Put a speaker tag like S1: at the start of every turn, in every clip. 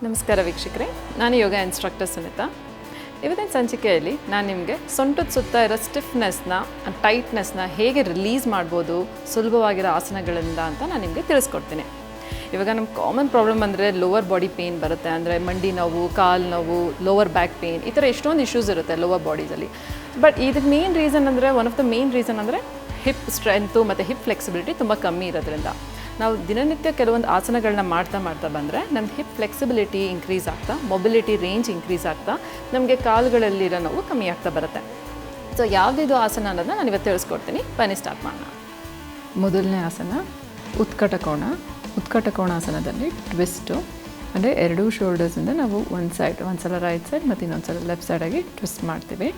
S1: ನಮಸ್ಕಾರ ವೀಕ್ಷಕರೇ, ನಾನು ಯೋಗ ಇನ್ಸ್ಟ್ರಕ್ಟರ್ ಸುನಿತಾ. ಇವತ್ತಿನ ಸಂಚಿಕೆಯಲ್ಲಿ ನಾನು ನಿಮಗೆ ಸೊಂಟದ ಸುತ್ತ ಇರೋ ಸ್ಟಿಫ್ನೆಸ್ನ, ಟೈಟ್ನೆಸ್ನ ಹೇಗೆ ರಿಲೀಸ್ ಮಾಡ್ಬೋದು ಸುಲಭವಾಗಿರೋ ಆಸನಗಳಿಂದ ಅಂತ ನಾನು ನಿಮಗೆ ತಿಳಿಸ್ಕೊಡ್ತೀನಿ. ಇವಾಗ ನಮ್ಮ ಕಾಮನ್ ಪ್ರಾಬ್ಲಮ್ ಅಂದರೆ ಲೋವರ್ ಬಾಡಿ ಪೇಯ್ನ್ ಬರುತ್ತೆ. ಅಂದರೆ ಮಂಡಿ ನೋವು, ಕಾಲು ನೋವು, ಲೋವರ್ ಬ್ಯಾಕ್ ಪೇಯ್ನ್, ಈ ಥರ ಎಷ್ಟೊಂದು ಇಶ್ಯೂಸ್ ಇರುತ್ತೆ ಲೋವರ್ ಬಾಡೀಸಲ್ಲಿ. ಬಟ್ ಇದಕ್ಕೆ ಮೇನ್ ರೀಸನ್ ಅಂದರೆ one of the main reason ಅಂದರೆ ಹಿಪ್ ಸ್ಟ್ರೆಂತು ಮತ್ತು ಹಿಪ್ ಫ್ಲೆಕ್ಸಿಬಿಲಿಟಿ ತುಂಬ ಕಮ್ಮಿ ಇರೋದ್ರಿಂದ. ನಾವು ದಿನನಿತ್ಯ ಕೆಲವೊಂದು ಆಸನಗಳನ್ನ ಮಾಡ್ತಾ ಬಂದರೆ ನಮ್ಮ ಹಿಪ್ ಫ್ಲೆಕ್ಸಿಬಿಲಿಟಿ ಇನ್ಕ್ರೀಸ್ ಆಗ್ತಾ, ಮೊಬಿಲಿಟಿ ರೇಂಜ್ ಇನ್ಕ್ರೀಸ್ ಆಗ್ತಾ, ನಮಗೆ ಕಾಲುಗಳಲ್ಲಿರೋ ನೋವು ಕಮ್ಮಿ ಆಗ್ತಾ ಬರುತ್ತೆ. ಸೊ ಯಾವುದಿದು ಆಸನ ಅನ್ನೋದನ್ನ ನಾನು ಇವತ್ತು ತಿಳಿಸ್ಕೊಡ್ತೀನಿ. ಬನ್ನಿ ಸ್ಟಾರ್ಟ್ ಮಾಡೋಣ. ಮೊದಲನೇ ಆಸನ ಉತ್ಕಟ ಕೋಣ. ಉತ್ಕಟ ಕೋಣಾಸನದಲ್ಲಿ ಟ್ವಿಸ್ಟು ಅಂದರೆ ಎರಡೂ ಶೋಲ್ಡರ್ಸಿಂದ ನಾವು ಒಂದು ಸಲ ರೈಟ್ ಸೈಡ್ ಮತ್ತು ಇನ್ನೊಂದು ಸಲ ಲೆಫ್ಟ್ ಸೈಡಾಗಿ ಟ್ವಿಸ್ಟ್ ಮಾಡ್ತೀವಿ.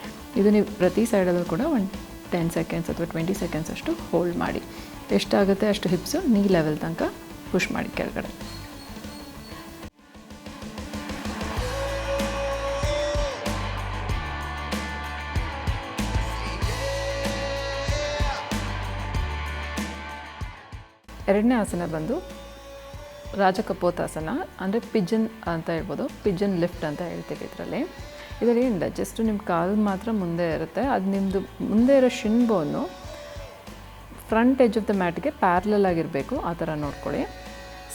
S1: ಇದು ನೀವು ಪ್ರತಿ ಸೈಡಲ್ಲೂ ಕೂಡ ಒಂದು 10 ಸೆಕೆಂಡ್ಸ್ ಅಥವಾ 20 ಸೆಕೆಂಡ್ಸ್ ಅಷ್ಟು ಹೋಲ್ಡ್ ಮಾಡಿ. ಎಷ್ಟಾಗುತ್ತೆ ಅಷ್ಟು ಹಿಪ್ಸು ನೀ ಲೆವೆಲ್ ತನಕ ಪುಷ್ ಮಾಡಿ ಕೆಳಗಡೆ. ಎರಡನೇ ಆಸನ ಬಂದು ರಾಜಕಪೋತಾಸನ, ಅಂದರೆ ಪಿಜನ್ ಅಂತ ಹೇಳ್ಬೋದು. ಪಿಜನ್ ಲಿಫ್ಟ್ ಅಂತ ಹೇಳ್ತೀವಿ ಇದರಲ್ಲಿ ಏನಿಲ್ಲ, ಜಸ್ಟ್ ನಿಮ್ಮ ಕಾಲು ಮಾತ್ರ ಮುಂದೆ ಇರುತ್ತೆ. ಅದು ನಿಮ್ಮದು ಮುಂದೆ ಇರೋ shin bone front edge of the ಮ್ಯಾಟ್ಗೆ ಪ್ಯಾರಲಲ್ ಆಗಿರಬೇಕು. ಆ ಥರ ನೋಡ್ಕೊಳ್ಳಿ.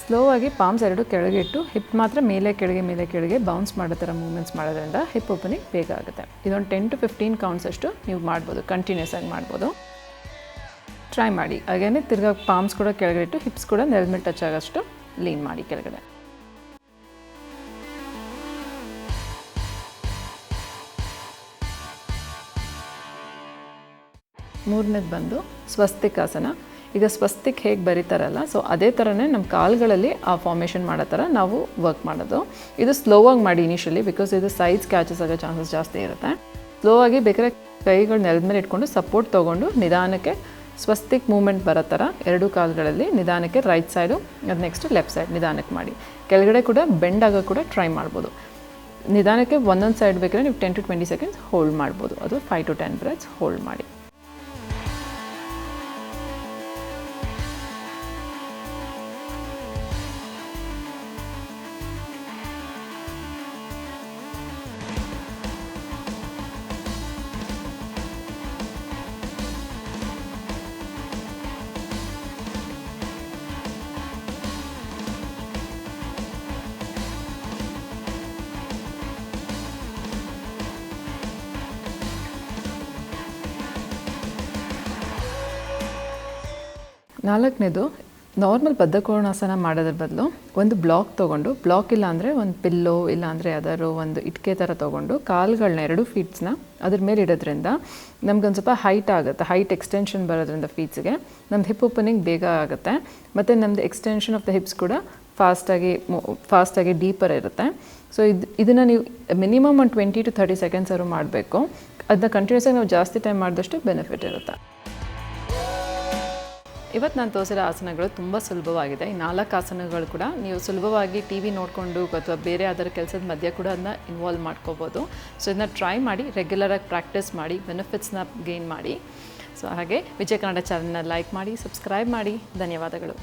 S1: ಸ್ಲೋ ಆಗಿ ಪಾಮ್ಸ್ ಎರಡು ಕೆಳಗೆ ಇಟ್ಟು ಹಿಪ್ ಮಾತ್ರ ಮೇಲೆ ಕೆಳಗೆ ಬೌನ್ಸ್ ಮಾಡೋ ಥರ ಮೂವ್ಮೆಂಟ್ಸ್ ಮಾಡೋದ್ರಿಂದ ಹಿಪ್ ಓಪನಿಂಗ್ ಬೇಗ ಆಗುತ್ತೆ. ಇದೊಂದು 10 to 15 ಕೌಂಟ್ಸ್ ಅಷ್ಟು ನೀವು ಮಾಡ್ಬೋದು, ಕಂಟಿನ್ಯೂಸ್ ಆಗಿ ಮಾಡ್ಬೋದು. ಟ್ರೈ ಮಾಡಿ. ಹಾಗೇನೆ ತಿರ್ಗಾ ಪಾಮ್ಸ್ ಕೂಡ ಕೆಳಗಡೆ ಇಟ್ಟು ಹಿಪ್ಸ್ ಕೂಡ ನೆಲದ ಮೇಲೆ ಟಚ್ ಆಗೋಷ್ಟು ಲೀನ್ ಮಾಡಿ ಕೆಳಗಡೆ. ಮೂರನೇದು ಬಂದು ಸ್ವಸ್ತಿಕಾಸನ. ಈಗ ಸ್ವಸ್ತಿಕ್ ಹೇಗೆ ಬರೀತಾರಲ್ಲ, ಸೊ ಅದೇ ಥರನೇ ನಮ್ಮ ಕಾಲುಗಳಲ್ಲಿ ಆ ಫಾರ್ಮೇಷನ್ ಮಾಡೋ ಥರ ನಾವು ವರ್ಕ್ ಮಾಡೋದು. ಇದು ಸ್ಲೋವಾಗಿ ಮಾಡಿ ಇನಿಷಿಯಲಿ, ಬಿಕಾಸ್ ಇದು ಸೈಡ್ಸ್ ಕ್ಯಾಚಸ್ ಆಗೋ ಚಾನ್ಸಸ್ ಜಾಸ್ತಿ ಇರುತ್ತೆ. ಸ್ಲೋ ಆಗಿ ಬೇಕಾದ್ರೆ ಕೈಗಳು ನೆಲದ ಮೇಲೆ ಇಟ್ಕೊಂಡು ಸಪೋರ್ಟ್ ತೊಗೊಂಡು ನಿಧಾನಕ್ಕೆ ಸ್ವಸ್ತಿಕ್ ಮೂವ್ಮೆಂಟ್ ಬರೋ ಥರ ಎರಡೂ ಕಾಲುಗಳಲ್ಲಿ ನಿಧಾನಕ್ಕೆ ರೈಟ್ ಸೈಡು, ಅದು ನೆಕ್ಸ್ಟ್ ಲೆಫ್ಟ್ ಸೈಡ್ ನಿಧಾನಕ್ಕೆ ಮಾಡಿ. ಕೆಳಗಡೆ ಕೂಡ ಬೆಂಡ್ ಆಗೋ ಕೂಡ ಟ್ರೈ ಮಾಡ್ಬೋದು. ನಿಧಾನಕ್ಕೆ ಒಂದೊಂದು ಸೈಡ್ ಬೇಕಾದ್ರೆ ನೀವು 10 to 20 ಸೆಕೆಂಡ್ಸ್ ಹೋಲ್ಡ್ ಮಾಡ್ಬೋದು. ಅದು 5 to 10 ಬ್ರೆತ್ಸ್ ಹೋಲ್ಡ್ ಮಾಡಿ. ನಾಲ್ಕನೇದು ನಾರ್ಮಲ್ ಬದ್ಧಕೋಣಾಸನ ಮಾಡೋದ್ರ ಬದಲು ಒಂದು ಬ್ಲಾಕ್ ತೊಗೊಂಡು, ಬ್ಲಾಕ್ ಇಲ್ಲ ಅಂದರೆ ಒಂದು ಪಿಲ್ಲೋ ಇಲ್ಲ ಅಂದರೆ ಯಾವ್ದಾದ್ರು ಒಂದು ಇಟ್ಕೆ ಥರ ತೊಗೊಂಡು ಕಾಲುಗಳನ್ನ 2 ಫೀಟ್ಸ್ನ ಅದ್ರ ಮೇಲೆ ಇಡೋದ್ರಿಂದ ನಮ್ಗೊಂದು ಸ್ವಲ್ಪ ಹೈಟ್ ಆಗುತ್ತೆ. ಹೈಟ್ ಎಕ್ಸ್ಟೆನ್ಷನ್ ಬರೋದ್ರಿಂದ ಫೀಟ್ಸ್ಗೆ ನಮ್ದು ಹಿಪ್ ಓಪನಿಂಗ್ ಬೇಗ ಆಗುತ್ತೆ. ಮತ್ತು ನಮ್ಮದು ಎಕ್ಸ್ಟೆನ್ಷನ್ ಆಫ್ ದ ಹಿಪ್ಸ್ ಕೂಡ ಫಾಸ್ಟಾಗಿ ಡೀಪರ್ ಇರುತ್ತೆ. ಸೊ ಇದನ್ನು ನೀವು ಮಿನಿಮಮ್ ಒಂದು 20 to 30 ಸೆಕೆಂಡ್ಸ್ ಅವರು ಮಾಡಬೇಕು. ಅದನ್ನ ಕಂಟಿನ್ಯೂಸ್ ಆಗಿ ನಾವು ಜಾಸ್ತಿ ಟೈಮ್ ಮಾಡಿದಷ್ಟು ಬೆನಿಫಿಟ್ ಇರುತ್ತೆ. ಇವತ್ತು ನಾನು ತೋರಿಸಿರೋ ಆಸನಗಳು ತುಂಬ ಸುಲಭವಾಗಿದೆ. ಈ 4 ಆಸನಗಳು ಕೂಡ ನೀವು ಸುಲಭವಾಗಿ TV ನೋಡಿಕೊಂಡು ಅಥವಾ ಬೇರೆ ಅದರ ಕೆಲಸದ ಮಧ್ಯೆ ಕೂಡ ಅದನ್ನ ಇನ್ವಾಲ್ವ್ ಮಾಡ್ಕೋಬೋದು. ಸೊ ಇದನ್ನ ಟ್ರೈ ಮಾಡಿ, ರೆಗ್ಯುಲರಾಗಿ ಪ್ರಾಕ್ಟೀಸ್ ಮಾಡಿ, ಬೆನಿಫಿಟ್ಸ್ನ ಗೇನ್ ಮಾಡಿ. ಸೊ ಹಾಗೆ ವಿಜಯ ಕನ್ನಡ ಚಾನಲ್ನ ಲೈಕ್ ಮಾಡಿ, ಸಬ್ಸ್ಕ್ರೈಬ್ ಮಾಡಿ. ಧನ್ಯವಾದಗಳು.